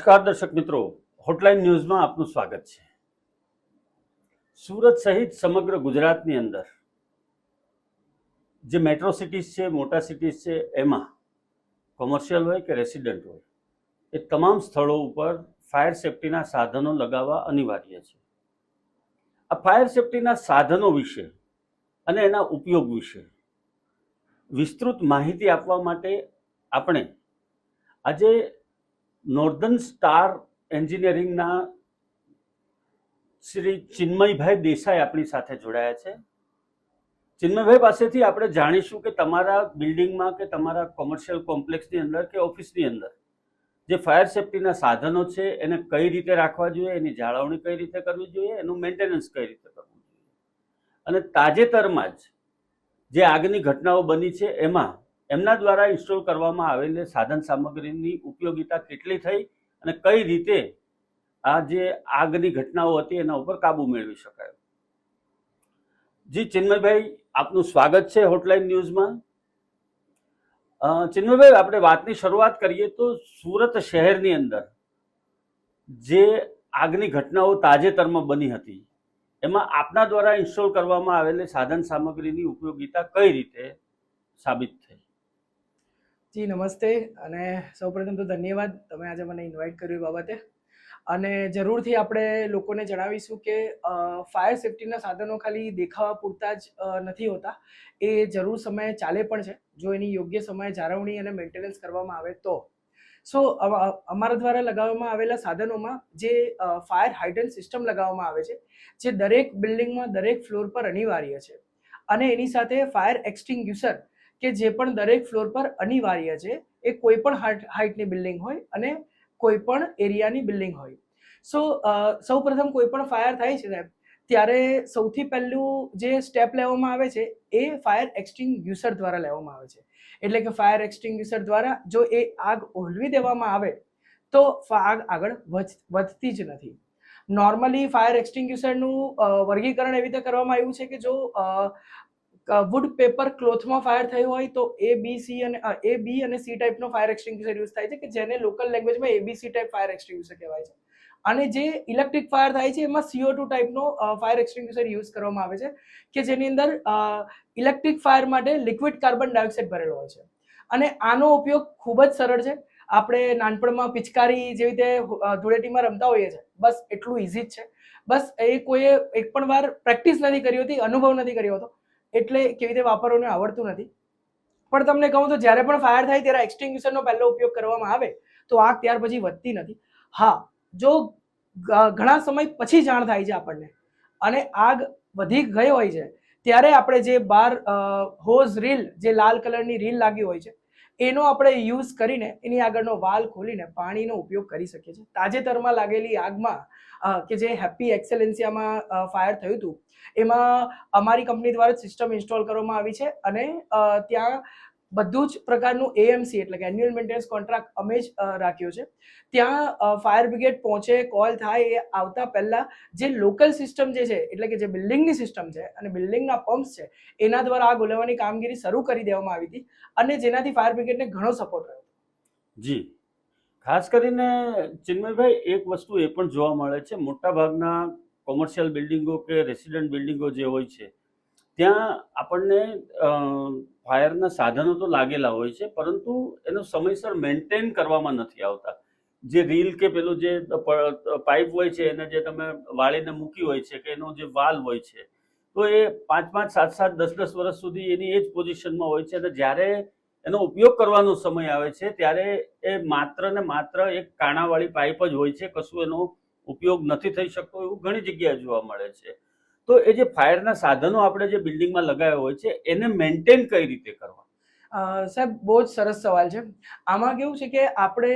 નમસ્કાર દર્શક મિત્રો, હોટલાઇન ન્યૂઝમાં આપનું સ્વાગત છે। સુરત સહિત સમગ્ર ગુજરાતની અંદર જે મેટ્રો સિટીઝ છે, મોટા સિટીઝ છે, એમાં કોમર્શિયલ હોય કે રેસિડન્ટ હોય, એ તમામ સ્થળો ઉપર ફાયર સેફટીના સાધનો લગાવવા અનિવાર્ય છે। આ ફાયર સેફટીના સાધનો વિશે અને એના ઉપયોગ વિશે વિસ્તૃત માહિતી આપવા માટે આપણે આજે નોર્ધન સ્ટાર એન્જિનિયરિંગના શ્રી ચિન્મયભાઈ દેસાઈ આપણી સાથે જોડાયા છે। ચિન્મયભાઈ પાસેથી આપણે જાણીશું કે તમારા બિલ્ડિંગમાં કે તમારા કોમર્શિયલ કોમ્પ્લેક્સની અંદર કે ઓફિસની અંદર જે ફાયર સેફટીના સાધનો છે એને કઈ રીતે રાખવા જોઈએ, એની જાળવણી કઈ રીતે કરવી જોઈએ, એનું મેન્ટેનન્સ કઈ રીતે કરવું જોઈએ, અને તાજેતરમાં જ જે આગની ઘટનાઓ બની છે એમાં એમના દ્વારા ઇન્સ્ટોલ કરવામાં આવેલી સાધન સામગ્રીની ઉપયોગિતા કેટલી થઈ અને કઈ રીતે આ જે આગની ઘટનાઓ હતી એના ઉપર કાબુ મેળવી શકાયો। જી ચિન્મયભાઈ, આપનું સ્વાગત છે હોટલાઇન ન્યૂઝમાં। ચિન્મયભાઈ, આપણે વાતની શરૂઆત કરીએ તો સુરત શહેરની અંદર જે આગની ઘટનાઓ તાજેતરમાં બની હતી એમાં આપના દ્વારા ઇન્સ્ટોલ કરવામાં આવેલી સાધન સામગ્રીની ઉપયોગિતા કઈ રીતે સાબિત થઈ? જી નમસ્તે, અને સૌપ્રથમ તો ધન્યવાદ તમે આજે મને ઇન્વાઇટ કર્યું એ બાબતે। અને જરૂરથી આપણે લોકોને જણાવીશું કે ફાયર સેફટીના સાધનો ખાલી દેખાવા પૂરતા જ નથી હોતા, એ જરૂર સમયે ચાલે પણ છે જો એની યોગ્ય સમયે જાળવણી અને મેન્ટેનન્સ કરવામાં આવે તો। અમારા દ્વારા લગાવવામાં આવેલા સાધનોમાં જે ફાયર હાઇડ્રન્ટ સિસ્ટમ લગાવવામાં આવે છે, જે દરેક બિલ્ડિંગમાં દરેક ફ્લોર પર અનિવાર્ય છે, અને એની સાથે ફાયર એક્સટિંગ્યુશર કે જે પણ દરેક ફ્લોર પર અનિવાર્ય છે, એ કોઈ પણ હાઇટની બિલ્ડિંગ હોય અને કોઈ પણ એરિયાની બિલ્ડિંગ હોય। સૌ પ્રથમ કોઈ પણ ફાયર થાય છે સાહેબ, ત્યારે સૌથી પહેલું જે સ્ટેપ લેવામાં આવે છે એ ફાયર એક્સટિંગ્યુશર દ્વારા લેવામાં આવે છે। એટલે કે ફાયર એક્સટિંગ્યુશર દ્વારા જો એ આગ ઓલવી દેવામાં આવે તો આગ આગળ વધતી જ નથી। નોર્મલી ફાયર એક્સટિંગ્યુશરનું વર્ગીકરણ એવી રીતે કરવામાં આવ્યું છે કે જો વુડ પેપર ક્લોથમાં ફાયર થયું હોય તો એ બી અને સી ટાઈપનો ફાયર એક્સટિંગ્યુશર યુઝ થાય છે, કે જેને લોકલ લેંગ્વેજમાં એબીસી ટાઈપ ફાયર એક્સટિંગ્યુશર કહેવાય છે। અને જે ઇલેક્ટ્રિક ફાયર થાય છે એમાં CO2 ટાઈપનો ફાયર એક્સટિંગ્યુશર યુઝ કરવામાં આવે છે, કે જેની અંદર ઇલેક્ટ્રિક ફાયર માટે લિક્વિડ કાર્બન ડાયોક્સાઇડ ભરેલો હોય છે। અને આનો ઉપયોગ ખૂબ જ સરળ છે। આપણે નાનપણમાં પિચકારી જેવી રીતે ધૂળેટીમાં રમતા હોઈએ છીએ, બસ એટલું ઇઝી જ છે। બસ એ કોઈએ એક પણ વાર પ્રેક્ટિસ નથી કરી હોતી, અનુભવ નથી કર્યો હતો, એટલે કેવી રીતે વાપરવાનું આવડતું નથી। પણ તમને કહું તો જ્યારે પણ ફાયર થાય ત્યારે એક્સટિંગ્યુશરનો પહેલો ઉપયોગ કરવામાં આવે તો આગ ત્યાર પછી વધતી નથી। હા, જો ઘણા સમય પછી જાણ થાય છે આપણને અને આગ વધી ગઈ હોય છે, ત્યારે આપણે જે બાર હોઝ રીલ, જે લાલ કલરની રીલ લાગી હોય છે, એનો આપણે યુઝ કરીને એની આગળનો વાલ ખોલીને પાણીનો ઉપયોગ કરી શકીએ છીએ। તાજેતરમાં લાગેલી આગમાં કે જે હેપી એક્સેલેન્સિયામાં ફાયર થયું હતું, એમાં અમારી કંપની દ્વારા સિસ્ટમ ઇન્સ્ટોલ કરવામાં આવી છે, અને ત્યાં બધું જ પ્રકારનું એએમસી એટલે કે એન્યુઅલ મેન્ટેનન્સ કોન્ટ્રાક્ટ અમે જ રાખ્યો છે। ત્યાં ફાયર બ્રિગેડ પહોંચે, કોલ થાય એ આવતા પહેલા જે લોકલ સિસ્ટમ જે છે, એટલે કે જે બિલ્ડિંગની સિસ્ટમ છે અને બિલ્ડિંગના પમ્પ્સ છે, એના દ્વારા આગ ઓલવવાની કામગીરી શરૂ કરી દેવામાં આવી હતી, અને જેનાથી ફાયર બ્રિગેડને ઘણો સપોર્ટ રહ્યો હતો। જી, ખાસ કરીને ચિન્મયભાઈ, એક વસ્તુ એ પણ જોવા મળે છે, મોટા ભાગના કોમર્શિયલ બિલ્ડિંગો કે રેસિડન્ટ બિલ્ડિંગો જે હોય છે ત્યાં આપણને ફાયરના સાધનો તો લાગેલા હોય છે, પરંતુ એનો સમયસર મેન્ટેન કરવામાં નથી આવતા। જે રીલ કે પેલું જે પાઇપ હોય છે એને જે તમે વાળીને મૂકી હોય છે, કે એનો જે વાલ હોય છે, તો એ 5-5, 7-7, 10-10 વર્ષ સુધી એની એ જ પોઝિશનમાં હોય છે, અને જ્યારે એનો ઉપયોગ કરવાનો સમય આવે છે ત્યારે એ માત્ર ને માત્ર એક કાણાવાળી પાઇપ જ હોય છે, કશું એનો ઉપયોગ નથી થઈ શકતો, એવું ઘણી જગ્યાએ જોવા મળે છે। તો એ જે ફાયરના સાધનો આપણે જે બિલ્ડિંગમાં લગાવ્યા હોય છે એને મેન્ટેન કઈ રીતે કરવા? સાહેબ, બહુ જ સરસ સવાલ છે। આમાં કેવું છે કે આપણે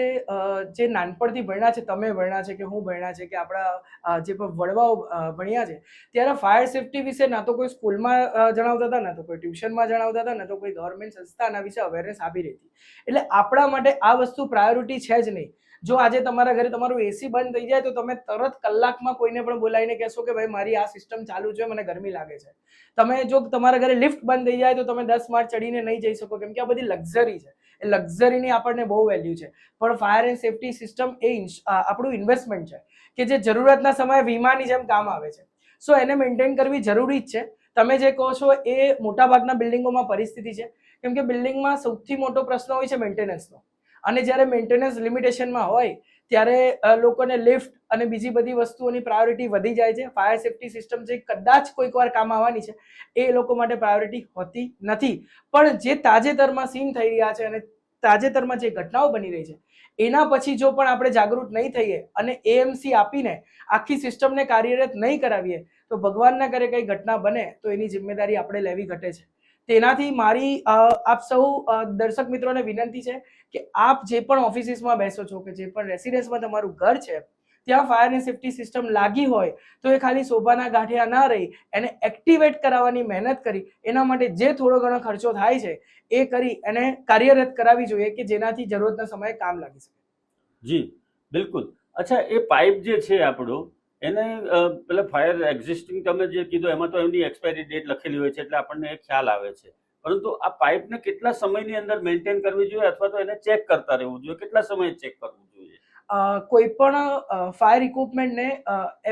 જે નાનપણથી ભણ્યા છે, તમે ભણ્યા છે કે હું ભણ્યા છે કે આપણા જે પણ વડવાઓ ભણ્યા છે, ત્યારે ફાયર સેફટી વિશે ના તો કોઈ સ્કૂલમાં જણાવતા હતા, ના તો કોઈ ટ્યુશનમાં જણાવતા હતા, ના તો કોઈ ગવર્મેન્ટ સંસ્થા આના વિશે અવેરનેસ આપી રહી હતી। એટલે આપણા માટે આ વસ્તુ પ્રાયોરિટી છે જ નહીં। જો આજે તમારા ઘરે તમારું એસી બંધ થઈ જાય તો તમે તરત કલાકમાં કોઈને પણ બોલાવીને કહેશો કે ભાઈ મારી આ સિસ્ટમ ચાલુ છે, મને ગરમી લાગે છે. તમે જો તમારા ઘરે લિફ્ટ બંધ થઈ જાય તો તમે 10 માળ ચડીને નહીં જઈ શકો, કેમ કે આ બધી લક્ઝરી છે. એ લક્ઝરીની આપણને બહુ વેલ્યુ છે. પણ ફાયર એન્ડ સેફટી સિસ્ટમ એ આપણું ઇન્વેસ્ટમેન્ટ છે કે જે જરૂરતના સમયે વીમાની જેમ કામ આવે છે. સો એને મેન્ટેન કરવી જરૂરી જ છે. તમે જે કહો છો એ મોટાભાગના બિલ્ડિંગોમાં પરિસ્થિતિ છે, કેમ કે બિલ્ડિંગમાં સૌથી મોટો પ્રશ્ન હોય છે મેન્ટેનન્સનો. અને જ્યારે મેન્ટેનન્સ લિમિટેશનમાં હોય ત્યારે લોકોને લિફ્ટ અને બીજી બધી વસ્તુઓની પ્રાયોરિટી વધી જાય છે. ફાયર સેફટી સિસ્ટમ જે કદાચ કોઈક વાર કામ આવવાની છે એ લોકો માટે પ્રાયોરિટી હોતી નથી. પણ જે તાજેતરમાં સીન થઈ રહ્યા છે અને તાજેતરમાં જે ઘટનાઓ બની રહી છે એના પછી જો પણ આપણે જાગૃત નહીં થઈએ અને એએમસી આપીને આખી સિસ્ટમને કાર્યરત નહીં કરાવીએ તો ભગવાન ના કરે કઈ ઘટના બને તો એની જિમ્મેદારી આપણે લેવી ઘટે છે. તેનાથી મારી આપ સૌ દર્શક મિત્રોને વિનંતી છે કે આપ જે પણ ઓફિસીસમાં બેસો છો કે જે પણ રેસિડેન્સમાં તમારું ઘર છે ત્યાં ફાયર એન્ડ સેફટી સિસ્ટમ લાગી હોય તો એ ખાલી શોભાના ગાંઠિયા ના રહી એને એક્ટિવેટ કરાવવાની મહેનત કરી એના માટે જે થોડો ઘણો ખર્ચો થાય છે એ કરી એને કાર્યરત કરાવવી જોઈએ કે જેનાથી જરૂરતના સમયે કામ લાગી શકે. જી બિલકુલ. અચ્છા, એ પાઇપ જે છે આપણો એને પેલા ફાયર એક્ઝિસ્ટિંગ તમે જે કીધું એમાં તો એમની એક્સપાયરી ડેટ લખેલી હોય છે એટલે આપણને એ ખ્યાલ આવે છે, પરંતુ આ પાઇપને કેટલા સમયની અંદર મેન્ટેન કરવી જોઈએ અથવા તો એને ચેક કરતા રહેવું જોઈએ? કેટલા સમયે ચેક કરવું જોઈએ? કોઈ પણ ફાયર ઇક્વિપમેન્ટને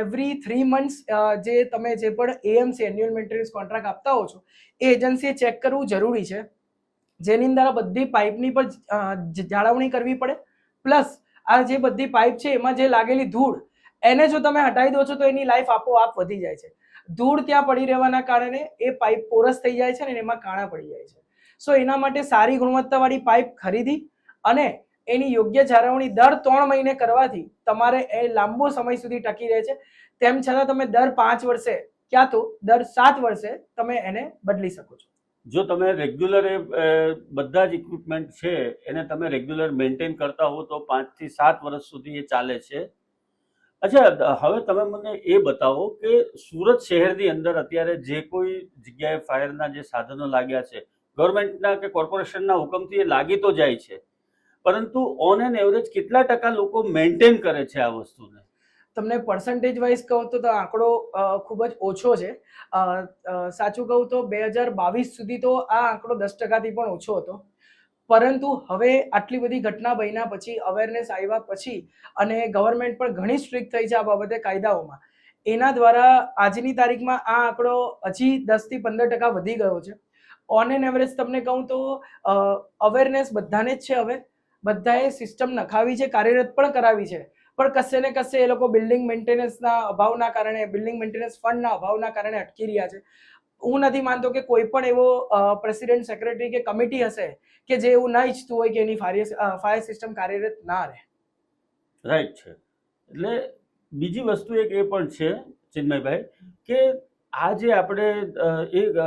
એવરી 3 મંથ્સ જે તમે જે પણ એએમસી એન્યુઅલ મેન્ટેનન્સ કોન્ટ્રાક્ટ આપતા હો છો એ એજન્સીએ ચેક કરવું જરૂરી છે, જેની અંદર આ બધી પાઇપની પણ જાળવણી કરવી પડે. પ્લસ આ જે બધી પાઇપ છે એમાં જે લાગેલી ધૂળ એને જો તમે હટાવી દો છો તો એની લાઈફ આપોઆપ વધી જાય છે. ધૂળ ત્યાં પડી રહેવાના કારણે એ પાઇપ પોરસ થઈ જાય છે અને એમાં કાણા પડી જાય છે. સો એના માટે સારી ગુણવત્તાવાળી પાઇપ ખરીદી અને એની યોગ્ય જાળવણી દર 3 મહિને કરવાથી તમારે એ લાંબો સમય સુધી ટકી રહે છે. તેમ છતાં તમે દર 5 વર્ષે ક્યાં તો દર 7 વર્ષે તમે એને બદલી શકો છો. જો તમે રેગ્યુલર બધા જ ઇક્વિપમેન્ટ છે એને તમે રેગ્યુલર મેન્ટેન કરતા હો તો 5 થી 7 વર્ષ સુધી એ ચાલે છે. અચ્છા, હવે તમે મને એ બતાવો કે સુરત શહેરની અંદર અત્યારે જે કોઈ જગ્યાએ ફાયરના જે સાધનો લાગ્યા છે, ગવર્મેન્ટના કે કોર્પોરેશનના હુકમથી એ લાગી તો જાય છે, પરંતુ ઓન એન એવરેજ કેટલા ટકા લોકો મેન્ટેન કરે છે આ વસ્તુને? તમને પર્સન્ટેજ વાઇઝ કહું તો આંકડો ખૂબ જ ઓછો છે. સાચું કહું તો 2022 સુધી તો આ આંકડો 10%થી પણ ઓછો હતો. પરંતુ હવે આટલી બધી ઘટના બન્યા પછી, અવેરનેસ આવ્યા પછી અને ગવર્મેન્ટ પણ ઘણી સ્ટ્રિક્ટ થઈ છે આ બાબતે કાયદાઓમાં, એના દ્વારા આજની તારીખમાં આ આંકડો હજી 10 થી 15% વધી ગયો છે. ઓન એન એવરેજ તમને કહું તો અવેરનેસ બધાને જ છે. હવે બધાએ સિસ્ટમ નખાવી છે, કાર્યરત પણ કરાવી છે, પણ કશે ને કશે એ લોકો બિલ્ડિંગ મેન્ટેનન્સના અભાવના કારણે, બિલ્ડિંગ મેન્ટેનન્સ ફંડના અભાવના કારણે અટકી રહ્યા છે. હું નથી માનતો કે કોઈ પણ એવો પ્રેસિડેન્ટ, સેક્રેટરી કે કમિટી હશે કે જે એવું ના ઈચ્છતું હોય કે એની ફાયર સિસ્ટમ કાર્યરત ના રહે. રાઈટ છે. એટલે બીજી વસ્તુ એક એ પણ છે ચિન્મયભાઈ કે આ જે આપણે એક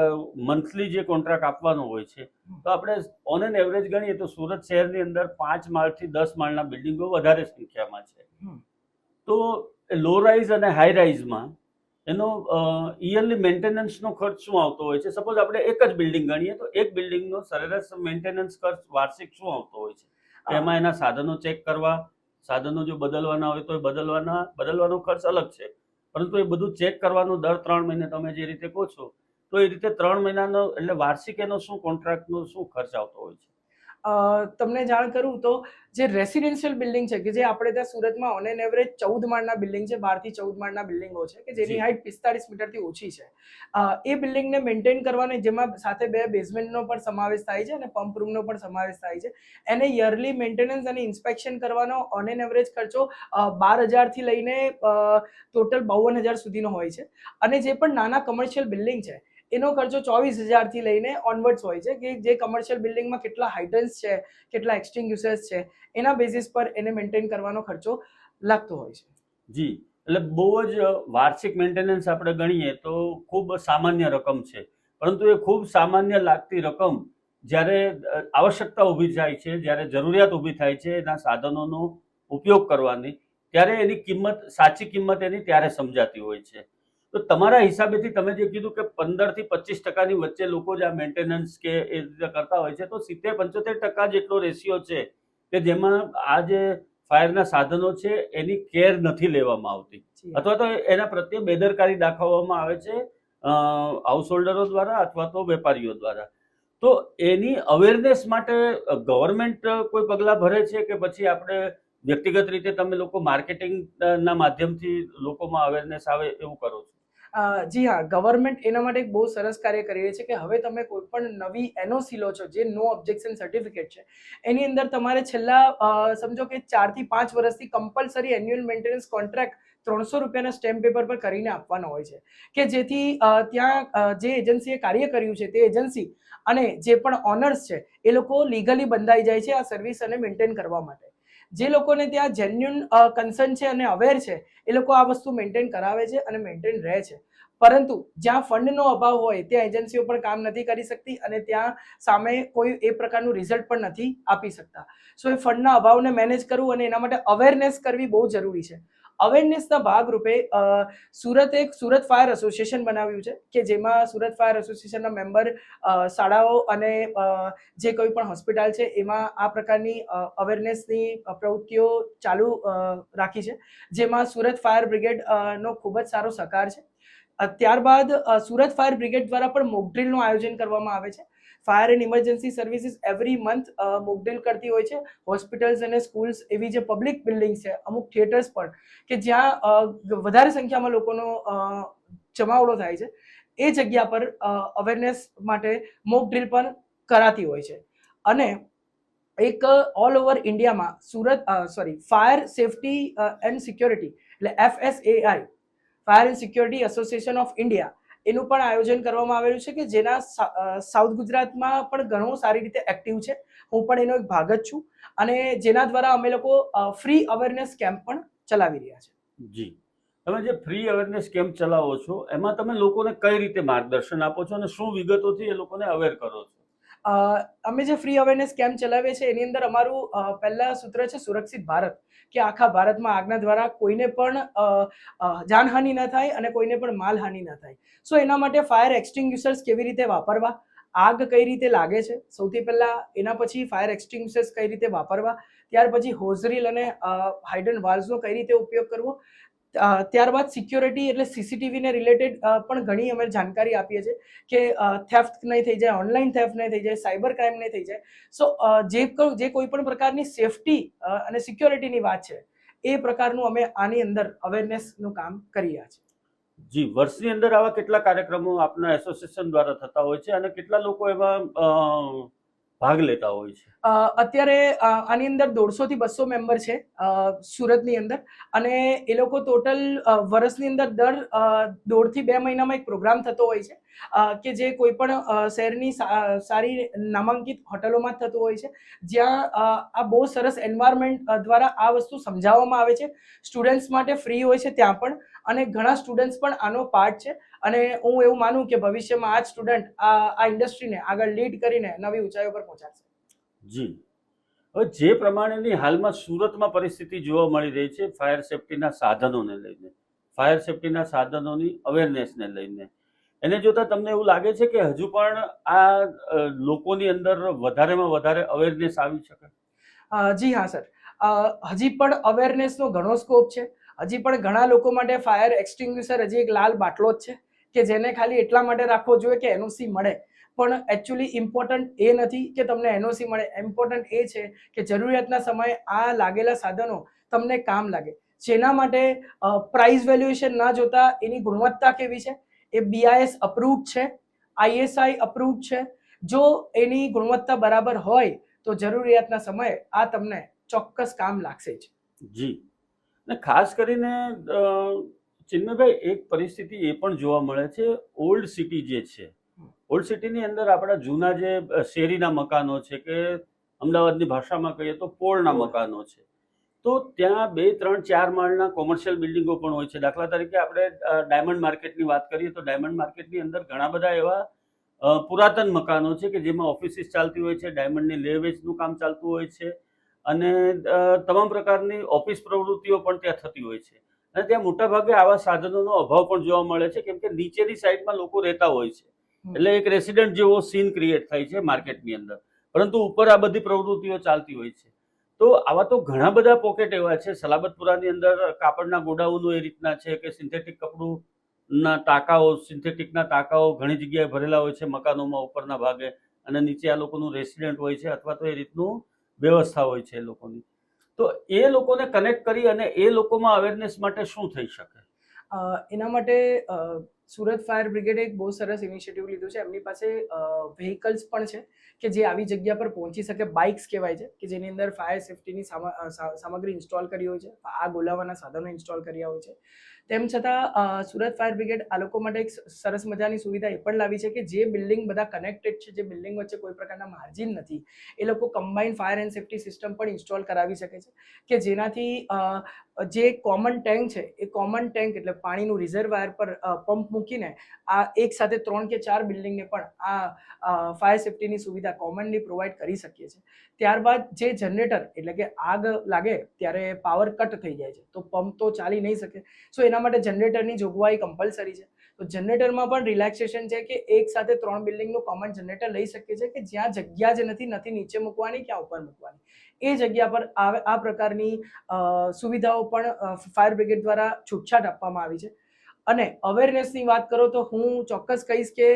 મંથલી જે કોન્ટ્રાક્ટ આપવાનો હોય છે તો આપણે ઓન એન એવરેજ ગણીએ તો સુરત શહેરની અંદર 5 માળથી 10 માળના બિલ્ડિંગો વધારે સંખ્યામાં છે. તો લો રાઇઝ અને હાઈ રાઇઝમાં એનો યરલી મેન્ટેનન્સનો ખર્ચ શું આવતો હોય છે? સપોઝ આપણે એક જ બિલ્ડિંગ ગણીએ તો એક બિલ્ડિંગનો સરેરાશ મેન્ટેનન્સ ખર્ચ વાર્ષિક શું આવતો હોય છે? એમાં એના સાધનો ચેક કરવા, સાધનો જો બદલવાના હોય તો એ બદલવાનો ખર્ચ અલગ છે, પરંતુ એ બધું ચેક કરવાનું દર 3 મહિને તમે જે રીતે કહો છો તો એ રીતે 3 મહિનાનો એટલે વાર્ષિક એનો શું કોન્ટ્રાક્ટનો શું ખર્ચ આવતો હોય છે? તમને જાણ કરું તો જે રેસિડેન્શિયલ બિલ્ડિંગ છે કે જે આપણે ત્યાં સુરતમાં ઓન એન એવરેજ 14 માળના બિલ્ડિંગ છે, 12 થી 14 માળના બિલ્ડિંગો છે કે જેની હાઇટ 45 મીટરથી ઓછી છે. એ બિલ્ડિંગને મેન્ટેન કરવાની, જેમાં સાથે 2 બેઝમેન્ટનો પણ સમાવેશ થાય છે અને પંપ રૂમનો પણ સમાવેશ થાય છે, એને યરલી મેન્ટેનન્સ અને ઇન્સ્પેક્શન કરવાનો ઓન એન એવરેજ ખર્ચો 12,000 થી લઈને ટોટલ 52,000 સુધીનો હોય છે. અને જે પણ નાના કમર્શિયલ બિલ્ડિંગ છે એનો ખર્ચો 24,000 થી લઈને ઓનવર્ડ્સ હોય છે કે જે કમર્શિયલ બિલ્ડિંગમાં કેટલા હાઇડન્સ છે, કેટલા એક્સટિંગ્યુશર્સ છે, એના બેઝિસ પર એને મેન્ટેન કરવાનો ખર્ચો લાગતો હોય છે. જી, એટલે બહુ જ વાર્ષિક મેન્ટેનન્સ આપણે ગણીએ તો ખૂબ સામાન્ય રકમ છે, પરંતુ એ ખૂબ સામાન્ય લાગતી રકમ જ્યારે આવશ્યકતા ઊભી થાય છે, જ્યારે જરૂરિયાત ઊભી થાય છે એના સાધનોનો ઉપયોગ કરવાની, ત્યારે એની કિંમત, સાચી કિંમત એની ત્યારે સમજાતી હોય છે. તો તમારા હિસાબેથી તમે જે કીધું કે 15 થી 25% વચ્ચે લોકો જ આ મેન્ટેનન્સ કે એ રીતે કરતા હોય છે, તો 70-75% જેટલો રેશિયો છે કે જેમાં આ જે ફાયરના સાધનો છે એની કેર નથી લેવામાં આવતી, જી હા. અથવા તો એના પ્રત્યે બેદરકારી દાખવવામાં આવે છે હાઉસ હોલ્ડરો દ્વારા અથવા તો વેપારીઓ દ્વારા. તો એની અવેરનેસ માટે ગવર્મેન્ટ કોઈ પગલાં ભરે છે કે પછી આપણે વ્યક્તિગત રીતે તમે લોકો માર્કેટિંગના માધ્યમથી લોકોમાં અવેરનેસ આવે એવું કરો છો? જી હા, ગવર્મેન્ટ એના માટે એક બહુ સરસ કાર્ય કરી રહી છે કે હવે તમે કોઈ પણ નવી એનઓસી લો છો જે નો ઓબ્જેક્શન સર્ટિફિકેટ છે, એની અંદર તમારે છેલ્લા સમજો કે 4 થી 5 વર્ષથી કમ્પલસરી એન્યુઅલ મેન્ટેનન્સ કોન્ટ્રાક્ટ 300 રૂપિયાના સ્ટેમ્પ પેપર પર કરીને આપવાનો હોય છે, કે જેથી ત્યાં જે એજન્સીએ કાર્ય કર્યું છે તે એજન્સી અને જે પણ ઓનર્સ છે એ લોકો લીગલી બંધાઈ જાય છે આ સર્વિસ અને મેન્ટેન કરવા માટે. જે લોકોને ત્યાં જેન્યુન કન્સર્ન છે અને અવેર છે એ લોકો આ વસ્તુ મેન્ટેન કરાવે છે અને મેન્ટેન રહે છે. પરંતુ જ્યાં ફંડનો અભાવ હોય ત્યાં એજન્સીઓ પણ કામ નથી કરી શકતી અને ત્યાં સામે કોઈ એ પ્રકારનું રિઝલ્ટ પણ નથી આપી શકતા. સો એ ફંડના અભાવને મેનેજ કરવું અને એના માટે અવેરનેસ કરવી બહુ જરૂરી છે. અવેરનેસના ભાગરૂપે સુરત ફાયર એસોસિએશન બનાવ્યું છે કે જેમાં સુરત ફાયર એસોસિએશનના મેમ્બર શાળાઓ અને જે કોઈ પણ હોસ્પિટલ છે એમાં આ પ્રકારની અવેરનેસની પ્રવૃત્તિઓ ચાલુ રાખી છે, જેમાં સુરત ફાયર બ્રિગેડ નો ખૂબ જ સારો સહકાર છે. ત્યારબાદ સુરત ફાયર બ્રિગેડ દ્વારા પણ મોકડ્રીલનું આયોજન કરવામાં આવે છે. Fire and emergency services every month mock drill કરતી હોય છે. હોસ્પિટલ્સ અને સ્કૂલ્સ એવી જે પબ્લિક બિલ્ડિંગ્સ છે, અમુક થિયેટર્સ પણ કે જ્યાં વધારે સંખ્યામાં લોકોનો જમાવડો થાય છે, એ જગ્યા પર અવેરનેસ માટે મોકડ્રીલ પણ કરાતી હોય છે. અને એક ઓલ ઓવર ઇન્ડિયામાં ફાયર સેફટી એન્ડ સિક્યોરિટી એટલે FSAI fire and security association of India એનું પણ આયોજન કરવામાં આવેલું છે કે જેના સાઉથ ગુજરાતમાં પણ ઘણું સારી રીતે એક્ટિવ છે. હું પણ એનો એક ભાગ જ છું અને જેના દ્વારા અમે લોકો ફ્રી અવેરનેસ કેમ્પ પણ ચલાવી રહ્યા છે. જી, તમે જે ફ્રી અવેરનેસ કેમ્પ ચલાવો છો એમાં તમે લોકોને કઈ રીતે માર્ગદર્શન આપો છો અને શું વિગતોથી એ લોકોને અવેર કરો છો? અમે જે ફ્રી અવેરનેસ કેમ્પ ચલાવીએ છીએ એની અંદર અમારું પહેલા સૂત્ર છે સુરક્ષિત ભારત, કે આખા ભારતમાં આગના દ્વારા કોઈને પણ જાનહાનિ ન થાય અને કોઈને પણ માલહાનિ ન થાય. સો એના માટે ફાયર એક્સટિંગ્યુશર્સ કેવી રીતે વાપરવા, આગ કઈ રીતે લાગે છે સૌથી પહેલા, એના પછી ફાયર એક્સટિંગ્યુશર્સ કઈ રીતે વાપરવા, ત્યાર પછી હોઝરીલ અને હાઇડ્રન્ટ વાલ્વ્સનો કઈ રીતે ઉપયોગ કરવો, ત્યારબાદ સિક્યોરિટી એટલે સીસીટીવીને રિલેટેડ પણ ઘણી અમે જાણકારી આપીએ છીએ કે થેફ્ટ નહીં થઈ જાય, ઓનલાઈન થેફ્ટ નહીં થઈ જાય, સાયબર ક્રાઇમ નહીં થઈ જાય. સો જે કોઈ પણ પ્રકારની સેફટી અને સિક્યોરિટીની વાત છે એ પ્રકારનું અમે આની અંદર અવેરનેસનું કામ કરી રહ્યા છીએ. જી, વર્ષની અંદર આવા કેટલા કાર્યક્રમો આપના એસોસિએશન દ્વારા થતા હોય છે અને કેટલા લોકો એમાં ભાગ લેતા હોય છે? અત્યારે આની અંદર 150 થી 200 મેમ્બર છે સુરતની અંદર, અને એ લોકો ટોટલ વર્ષની અંદર દર 1.5 થી 2 મહિનામાં એક પ્રોગ્રામ થતો હોય છે કે જે કોઈ પણ શહેરની સારી નામાંકિત હોટલોમાં જ થતો હોય છે, જ્યાં આ બહુ સરસ એન્વાયરમેન્ટ દ્વારા આ વસ્તુ સમજાવવામાં આવે છે. સ્ટુડન્ટ્સ માટે ફ્રી હોય છે ત્યાં પણ, અને ઘણા સ્ટુડન્ટ્સ પણ આનો પાર્ટ છે. અને હું એવું માનું કે ભવિષ્યમાં આ જ સ્ટુડન્ટ આ ઇન્ડસ્ટ્રીને આગળ લીડ કરીને નવી ઊંચાઈઓ પર પહોંચાડશે. જી, હવે જે પ્રમાણેની હાલમાં સુરતમાં પરિસ્થિતિ જોવા મળી રહી છે ફાયર સેફટીના સાધનોને લઈને, ફાયર સેફટીના સાધનોની અવેરનેસને લઈને, એને જોતા તમને એવું લાગે છે કે હજુ પણ આ લોકોની અંદર વધારેમાં વધારે અવેરનેસ આવી શકે? જી હા સર, હજી પણ અવેરનેસનો ઘણો સ્કોપ છે. હજી પણ ઘણા લોકો માટે ફાયર એક્સટિંગ્યુશર હજી એક લાલ બાટલો જ છે કે જેને ખાલી એટલા માટે રાખવો જોઈએ કે એનઓસી મળે, પણ એકચ્યુઅલી ઇમ્પોર્ટન્ટ એ નથી કે તમને એનઓસી મળે. ઇમ્પોર્ટન્ટ એ છે કે જરૂરિયાતના સમયે આ લાગેલા સાધનો તમને કામ લાગે, જેના માટે પ્રાઇસ વેલ્યુએશન ના જોતા એની ગુણવત્તા કેવી છે, એ BIS અપ્રૂવ્ડ છે, ISI અપ્રૂવ્ડ છે. જો એની ગુણવત્તા બરાબર હોય તો જરૂરિયાતના સમયે આ તમને ચોક્કસ કામ લાગશે જ. જી, ને ખાસ કરીને ચિન્મયભાઈ એક પરિસ્થિતિ એ પણ જોવા મળે છે, ઓલ્ડ સિટી જે છે, ઓલ્ડ સિટીની અંદર આપણા જૂના જે શેરીના મકાનો છે કે અમદાવાદની ભાષામાં કહીએ તો પોળના મકાનો છે, તો ત્યાં 2, 3, 4 માળના કોમર્શિયલ બિલ્ડિંગો પણ હોય છે. દાખલા તરીકે આપણે ડાયમંડ માર્કેટની વાત કરીએ તો ડાયમંડ માર્કેટની અંદર ઘણા બધા એવા પુરાતન મકાનો છે કે જેમાં ઓફિસીસ ચાલતી હોય છે, ડાયમંડની લે વેચનું કામ ચાલતું હોય છે અને તમામ પ્રકારની ઓફિસ પ્રવૃત્તિઓ પણ ત્યાં થતી હોય છે. અને ત્યાં મોટાભાગે આવા સાધનોનો અભાવ પણ જોવા મળે છે, કેમ કે નીચેની સાઈડમાં લોકો રહેતા હોય છે, એટલે એક રેસિડન્ટ જેવો સીન ક્રિએટ થાય છે માર્કેટની અંદર, પરંતુ ઉપર આ બધી પ્રવૃત્તિઓ ચાલતી હોય છે. તો આવા તો ઘણા બધા પોકેટ એવા છે. સલાબતપુરાની અંદર કાપડના ગોડાઉનો એ રીતના છે કે સિન્થેટિક કપડુંના ટાંકાઓ, સિન્થેટિકના ટાંકાઓ ઘણી જગ્યાએ ભરેલા હોય છે મકાનોમાં ઉપરના ભાગે, અને નીચે આ લોકોનું રેસિડેન્ટ હોય છે અથવા તો એ રીતનું વ્યવસ્થા હોય છે એ લોકોની. તો એ લોકોને કનેક્ટ કરી અને એ લોકોમાં અવેરનેસ માટે શું થઈ શકે? એના માટે સુરત ફાયર બ્રિગેડે એક બહુ સરસ ઇનિશિયેટિવ લીધું છે. એમની પાસે વ્હીકલ્સ પણ છે કે જે આવી જગ્યા પર પહોંચી શકે. બાઇક્સ કહેવાય છે કે જેની અંદર ફાયર સેફ્ટીની સામગ્રી ઇન્સ્ટોલ કરી હોય છે, આગ ઓલાવવાના સાધનો ઇન્સ્ટોલ કર્યા હોય છે. તેમ છતાં સુરત ફાયર બ્રિગેડ આ લોકો માટે એક સરસ મજાની સુવિધા એ પણ લાવી છે કે જે બિલ્ડિંગ બધા કનેક્ટેડ છે, જે બિલ્ડિંગ વચ્ચે કોઈ પ્રકારના માર્જિન નથી, એ લોકો combined fire and safety system પણ ઇન્સ્ટોલ કરાવી શકે છે કે જેનાથી જે કોમન ટેન્ક છે એ કોમન ટેન્ક એટલે પાણીનું રિઝર્વાયર પર પંપ મૂકીને આ એક સાથે 3 કે 4 બિલ્ડિંગને પણ આ ફાયર સેફ્ટીની સુવિધા કોમનલી પ્રોવાઈડ કરી શકીએ છીએ. ત્યારબાદ જે જનરેટર એટલે કે આગ લાગે ત્યારે પાવર કટ થઈ જાય છે તો પંપ તો ચાલી નહીં શકે. સો એના માટે જનરેટરની જોગવાઈ કમ્પલસરી છે. તો જનરેટરમાં પણ રિલેક્સેશન છે કે એક સાથે 3 બિલ્ડિંગનું કોમન જનરેટર લઈ શકીએ છીએ કે જ્યાં જગ્યા જ નથી નીચે મૂકવાની, ક્યાં ઉપર મૂકવાની, એ જગ્યા પર આ પ્રકારની સુવિધાઓ પણ ફાયર બ્રિગેડ દ્વારા છૂટછાટ આપવામાં આવી છે. અને અવેરનેસની વાત કરો તો હું ચોક્કસ કહીશ કે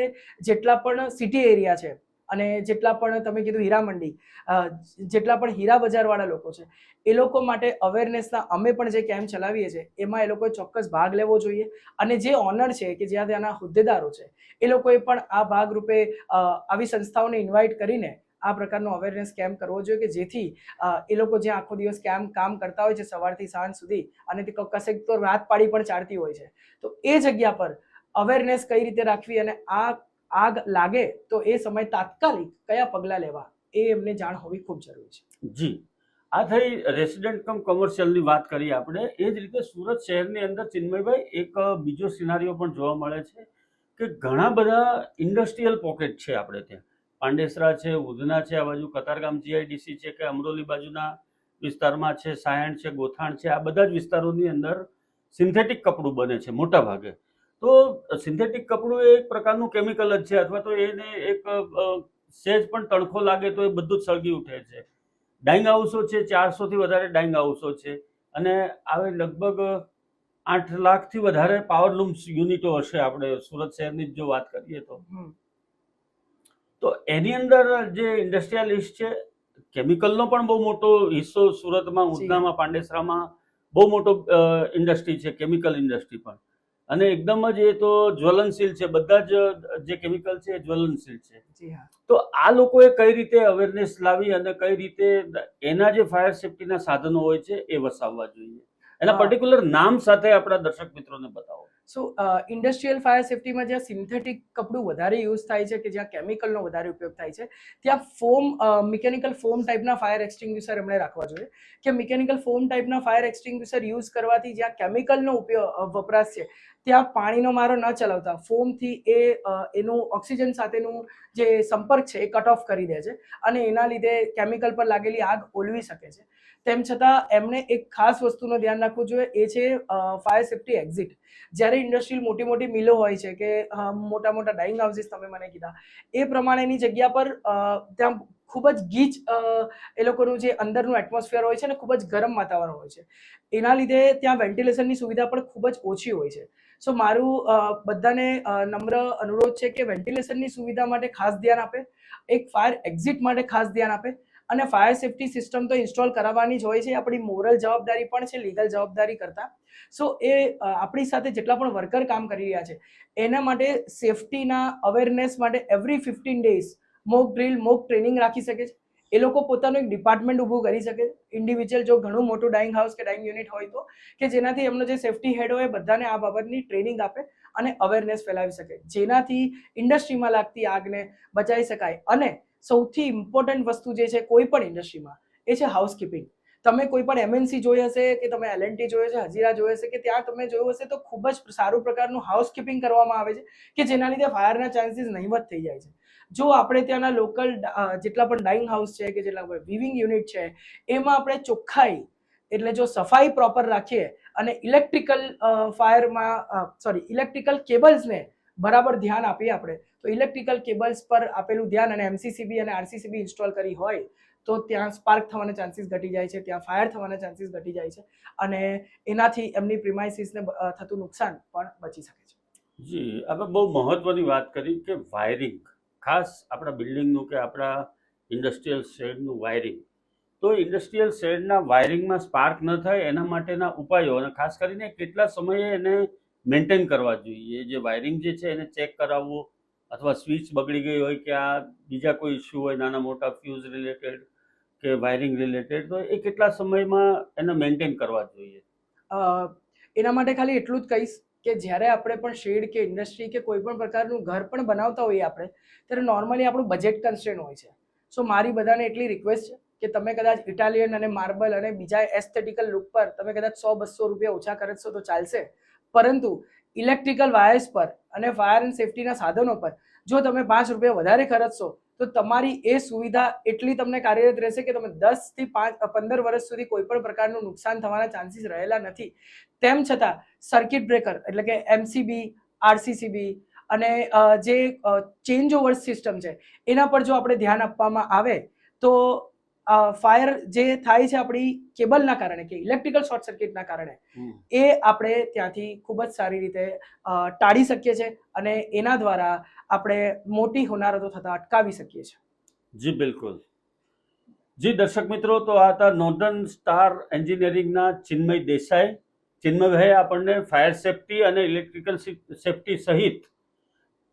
જેટલા પણ સિટી એરિયા છે અને જેટલા પણ તમે કીધું હીરા મંડી, જેટલા પણ હીરા બજારવાળા લોકો છે એ લોકો માટે અવેરનેસના અમે પણ જે કેમ્પ ચલાવીએ છીએ એમાં એ લોકોએ ચોક્કસ ભાગ લેવો જોઈએ. અને જે ઓનર છે કે જ્યાં ત્યાંના હોદ્દેદારો છે એ લોકોએ પણ આ ભાગરૂપે આવી સંસ્થાઓને ઇન્વાઇટ કરીને આ પ્રકારનો અવેરનેસ કેમ્પ કરવો જોઈએ કે જેથી એ લોકો જે આખો દિવસ કામ કરતા હોય છે સવારથી સાંજ સુધી અને તે કશેક તો રાત પાડી પણ ચાલતી હોય છે, તો એ જગ્યા પર અવેરનેસ કઈ રીતે રાખવી અને આગ લાગે તો એ સમય તાત્કાલિક કયા પગલાં લેવા એ એમને જાણ હોવી ખૂબ જરૂરી છે. જી, આ થઈ રેસિડેન્ટ કમ કોમર્શિયલની વાત કરીએ આપણે. એ જ રીતે સુરત શહેરની અંદર ચિન્મયભાઈ એક બીજો સિનારીઓ પણ જોવા મળે છે કે ઘણા બધા ઇન્ડસ્ટ્રીયલ પોકેટ છે આપણે ત્યાં. પાંડેસરા છે, ઉધના છે, આ બાજુ કતારગામ જીઆઈડીસી છે કે અમરોલી બાજુના વિસ્તારમાં છે, સાયણ છે, ગોથાણ છે, આ બધા જ વિસ્તારોની અંદર સિન્થેટિક કપડું બને છે મોટા ભાગે. તો સિન્થેટિક કપડું એ એક પ્રકારનું કેમિકલ જ છે અથવા તો એને એક સહેજ પણ તણખો લાગે તો એ બધું જ સળગી ઉઠે છે. ડાઇંગ હાઉસો છે, 400થી વધારે ડાઇંગ હાઉસો છે અને આવે લગભગ 8 લાખથી વધારે પાવરલૂમ્સ યુનિટો હશે આપણે સુરત શહેરની જ જો વાત કરીએ તો. તો એની અંદર જે ઇન્ડસ્ટ્રીયલિસ્ટ છે, કેમિકલનો પણ બહુ મોટો હિસ્સો સુરતમાં, ઉધનામાં, પાંડેસરામાં બહુ મોટો ઇન્ડસ્ટ્રી છે, કેમિકલ ઇન્ડસ્ટ્રી પણ. અને એકદમ જ એ તો જ્વલનશીલ છે, બધા જ જે કેમિકલ છે એ જ્વલનશીલ છે. જી હા. તો આ લોકોએ કઈ રીતે અવેરનેસ લાવી અને કઈ રીતે એના જે ફાયર સેફ્ટીના સાધનો હોય છે એ વસાવવા જોઈએ, એના પર્ટિક્યુલર નામ સાથે આપણા દર્શક મિત્રોને બતાવો. સો ઇન્ડસ્ટ્રીયલ ફાયર સેફ્ટીમાં જ્યાં સિન્થેટિક કપડું વધારે યુઝ થાય છે કે જ્યાં કેમિકલનો વધારે ઉપયોગ થાય છે ત્યાં મિકેનિકલ ફોમ ટાઈપના ફાયર એક્સટિંગ્યુશર એમણે રાખવા જોઈએ કે મિકેનિકલ ફોમ ટાઈપના ફાયર એક્સટિંગ્યુશર યુઝ કરવાથી જ્યાં કેમિકલનો વપરાશ છે ત્યાં પાણીનો મારો ન ચલાવતા ફોમથી એનું ઓક્સિજન સાથેનું જે સંપર્ક છે એ કટ ઓફ કરી દે છે અને એના લીધે કેમિકલ પર લાગેલી આગ ઓલવી શકે છે. તેમ છતાં એમણે એક ખાસ વસ્તુનું ધ્યાન રાખવું જોઈએ, એ છે ફાયર સેફ્ટી એક્ઝિટ. જ્યારે ઇન્ડસ્ટ્રીયલ મોટી મિલો હોય છે કે મોટા ડાઇંગ હાઉસીસ તમે મને કીધા એ પ્રમાણેની જગ્યા પર ત્યાં ખૂબ જ ગીચ એ લોકોનું જે અંદરનું એટમોસ્ફિયર હોય છે ને ખૂબ જ ગરમ વાતાવરણ હોય છે. એના લીધે ત્યાં વેન્ટિલેશનની સુવિધા પણ ખૂબ જ ઓછી હોય છે. સો મારું બધાને નમ્ર અનુરોધ છે કે વેન્ટિલેશનની સુવિધા માટે ખાસ ધ્યાન આપે, એક ફાયર એક્ઝિટ માટે ખાસ ધ્યાન આપે અને ફાયર સેફ્ટી સિસ્ટમ તો ઇન્સ્ટોલ કરાવવાની જ હોય છે, આપણી મોરલ જવાબદારી પણ છે લીગલ જવાબદારી કરતા. સો એ આપણી સાથે જેટલા પણ વર્કર કામ કરી રહ્યા છે એના માટે સેફ્ટીના અવેરનેસ માટે every 15 days mock drill, mock training રાખી શકે છે. એ લોકો પોતાનું એક ડિપાર્ટમેન્ટ ઊભું કરી શકે, ઇન્ડિવિજ્યુઅલ જો ઘણું મોટું ડાઇંગ હાઉસ કે ડાઇંગ યુનિટ હોય તો, કે જેનાથી એમનો જે સેફ્ટી હેડ હોય બધાને આ બાબતની ટ્રેનિંગ આપે અને અવેરનેસ ફેલાવી શકે, જેનાથી ઇન્ડસ્ટ્રીમાં લાગતી આગને બચાવી શકાય. અને સૌથી ઇમ્પોર્ટન્ટ વસ્તુ જે છે કોઈ પણ ઇન્ડસ્ટ્રીમાં એ છે હાઉસકીપિંગ. તમે કોઈ પણ એમએનસી જોઈ હશે કે તમે એલએનટી જોઈ હશે, હજીરા જોઈ હશે કે ત્યાં તમે જોયું હશે તો ખૂબ જ સારું પ્રકારનું હાઉસકીપિંગ કરવામાં આવે છે કે જેના લીધે ફાયરના ચાન્સીસ નહીવત થઈ જાય છે. જો આપણે ત્યાંના લોકલ જેટલા પણ ડાઇંગ હાઉસ છે કે જેટલા પણ વિવિંગ યુનિટ છે એમાં આપણે ચોખ્ખાઈ એટલે જો સફાઈ પ્રોપર રાખીએ અને ઇલેક્ટ્રિકલ કેબલ્સને બરાબર ધ્યાન આપીએ આપણે તો ઇલેક્ટ્રિકલ કેબલ્સ પર આપેલું ધ્યાન અને એમસીસીબી અને આરસીસીબી ઇન્સ્ટોલ કરી હોય તો ત્યાં સ્પાર્ક થવાના ચાન્સીસ ઘટી જાય છે, ત્યાં ફાયર થવાના ચાન્સીસ ઘટી જાય છે અને એનાથી એમની પ્રિમાઇસીસને થતું નુકસાન પણ બચી શકે છે. જી, આપણે બહુ મહત્વની વાત કરી કે વાયરિંગ, ખાસ આપણા બિલ્ડિંગનું કે આપણા ઇન્ડસ્ટ્રીયલ શેડનું વાયરિંગ. તો ઇન્ડસ્ટ્રીયલ શેડના વાયરિંગમાં સ્પાર્ક ન થાય એના માટેના ઉપાયો, અને ખાસ કરીને કેટલા સમયે એને મેન્ટેન કરવા જોઈએ, જે વાયરિંગ જે છે એને ચેક કરાવવું, અથવા સ્વિચ બગડી ગઈ હોય કે આ બીજા કોઈ ઇસ્યુ હોય નાના મોટા ફ્યુઝ રિલેટેડ કે વાયરિંગ રિલેટેડ, તો એ કેટલા સમયમાં એને મેન્ટેન કરવા જોઈએ? એના માટે ખાલી એટલું જ કહીશ કે જ્યારે આપણે પણ શેડ કે ઇન્ડસ્ટ્રી કે કોઈ પણ પ્રકારનું ઘર પણ બનાવતા હોઈએ આપણે, ત્યારે નોર્મલી આપણું બજેટ કન્સ્ટ્રેન હોય છે. સો મારી બધાને એટલી રિક્વેસ્ટ છે કે તમે કદાચ ઇટાલિયન અને માર્બલ અને બીજા એસ્થેટિકલ લુક પર તમે કદાચ 100-200 રૂપિયા ઓછા ખર્ચશો તો ચાલશે, પરંતુ ઇલેક્ટ્રિકલ વાયર્સ પર અને ફાયર એન્ડ સેફટીના સાધનો પર જો તમે 5 રૂપિયા વધારે ખર્ચશો તો તમારી એ સુવિધા એટલી તમને કાર્યરત રહેશે કે તમે 10 થી 15 વર્ષ સુધી કોઈ પણ પ્રકારનું નુકસાન થવાના ચાન્સીસ રહેલા નથી. તેમ છતાં સર્કિટ બ્રેકર એટલે કે એમસીબી, આરસીસીબી અને જે ચેન્જ ઓવર સિસ્ટમ છે એના પર જો આપણે ધ્યાન આપવામાં આવે તો ફાયર જે થાય છે આપણી કેબલના કારણે કે ઇલેક્ટ્રિકલ શોર્ટ સર્કિટના કારણે, એ આપણે ત્યાંથી ખૂબ જ સારી રીતે ટાળી શકીએ છીએ અને એના દ્વારા આપણે મોટી હોનારતો થતા અટકાવી શકીએ છીએ. જી બિલકુલ. જી દર્શક મિત્રો, તો આ હતા નોર્ધન સ્ટાર એન્જિનિયરિંગના ચિન્મય દેસાઈ. ચિન્મયભાઈ આપણને ફાયર સેફટી અને ઇલેક્ટ્રિકલ સેફટી સહિત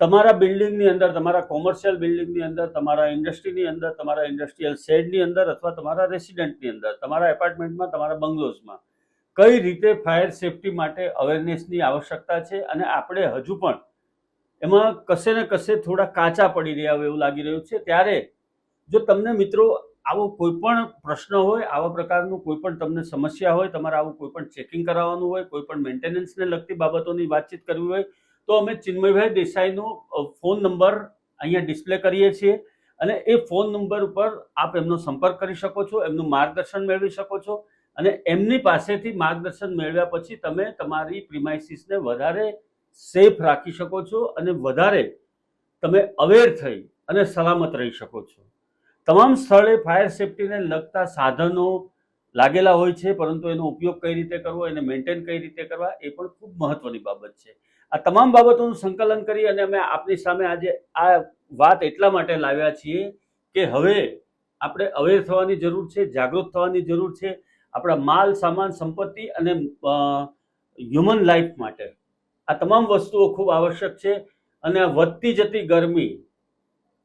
તમારા બિલ્ડિંગની અંદર, તમારા કોમર્શિયલ બિલ્ડિંગની અંદર, તમારા ઇન્ડસ્ટ્રીની અંદર, તમારા ઇન્ડસ્ટ્રીયલ શેડની અંદર અથવા તમારા રેસિડેન્ટની અંદર, તમારા એપાર્ટમેન્ટમાં, તમારા બંગલોઝમાં કઈ રીતે ફાયર સેફટી માટે અવેરનેસની આવશ્યકતા છે, અને આપણે હજુ પણ એમાં કશે ને કશે થોડા કાચા પડી રહ્યા હોય એવું લાગી રહ્યું છે. ત્યારે જો તમને મિત્રો આવો કોઈ પણ પ્રશ્ન હોય, આવા પ્રકારનું કોઈ પણ તમને સમસ્યા હોય, તમારે આવું કોઈ પણ ચેકિંગ કરાવવાનું હોય, કોઈ પણ મેન્ટેનન્સને લગતી બાબતોની વાતચીત કરવી હોય, તો અમે ચિન્મયભાઈ દેસાઈનો ફોન નંબર અહીંયા ડિસ્પ્લે કરીએ છીએ, અને એ ફોન નંબર ઉપર આપ એમનો સંપર્ક કરી શકો છો, એમનું માર્ગદર્શન મેળવી શકો છો, અને એમની પાસેથી માર્ગદર્શન મેળવ્યા પછી તમે તમારી પ્રિમાઇસીસને વધારે સેફ રાખી શકો છો અને વધારે તમે અવેર થઈ અને સલામત રહી શકો છો. તમામ સ્થળે ફાયર સેફટીને લગતા સાધનો લાગેલા હોય છે, પરંતુ એનો ઉપયોગ કઈ રીતે કરવો, એને મેન્ટેન કઈ રીતે કરવા, એ પણ ખૂબ મહત્વની બાબત છે. આ તમામ બાબતોનું સંકલન કરી અને અમે આપની સામે આજે આ વાત એટલા માટે લાવ્યા છીએ કે હવે આપણે અવેર થવાની જરૂર છે, જાગૃત થવાની જરૂર છે, આપણા માલ સામાન સંપત્તિ અને હ્યુમન લાઈફ માટે. આ તમામ વસ્તુઓ ખૂબ આવશ્યક છે, અને આ વધતી જતી ગરમી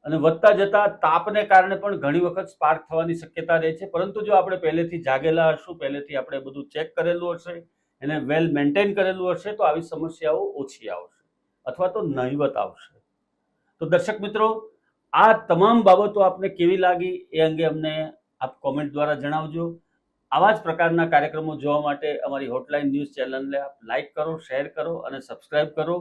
અને વધતા જતા તાપને કારણે પણ ઘણી વખત સ્પાર્ક થવાની શક્યતા રહે છે. પરંતુ જો આપણે પહેલેથી જાગેલા હશું, પહેલેથી આપણે બધું ચેક કરેલું હશે, એને વેલ મેન્ટેન કરેલું હશે, તો આવી સમસ્યાઓ ઓછી આવશે અથવા તો નહિવત આવશે. તો દર્શક મિત્રો, આ તમામ બાબતો આપને કેવી લાગી એ અંગે અમને આપ કોમેન્ટ દ્વારા જણાવજો. આવા જ પ્રકારના કાર્યક્રમો જોવા માટે અમારી હોટલાઇન ન્યૂઝ ચેનલને આપ લાઈક કરો, શેર કરો અને સબસ્ક્રાઇબ કરો.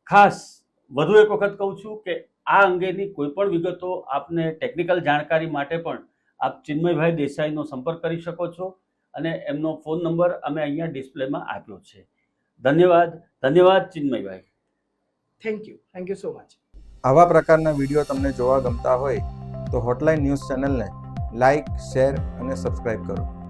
ખાસ વધુ એક વખત કહું છું કે આ અંગેની કોઈ પણ વિગતો આપને ટેકનિકલ જાણકારી માટે પણ આપ ચિન્મયભાઈ દેસાઈનો સંપર્ક કરી શકો છો, અને એમનો ફોન નંબર અમે અહીંયા ડિસ્પ્લેમાં આપ્યો છે. ધન્યવાદ Chinmaybhai. Thank you so much. આવા પ્રકારના વિડીયો તમને જોવા ગમતા હોય તો હોટલાઇન ન્યૂઝ ચેનલને લાઇક, શેર અને સબસ્ક્રાઇબ કરો.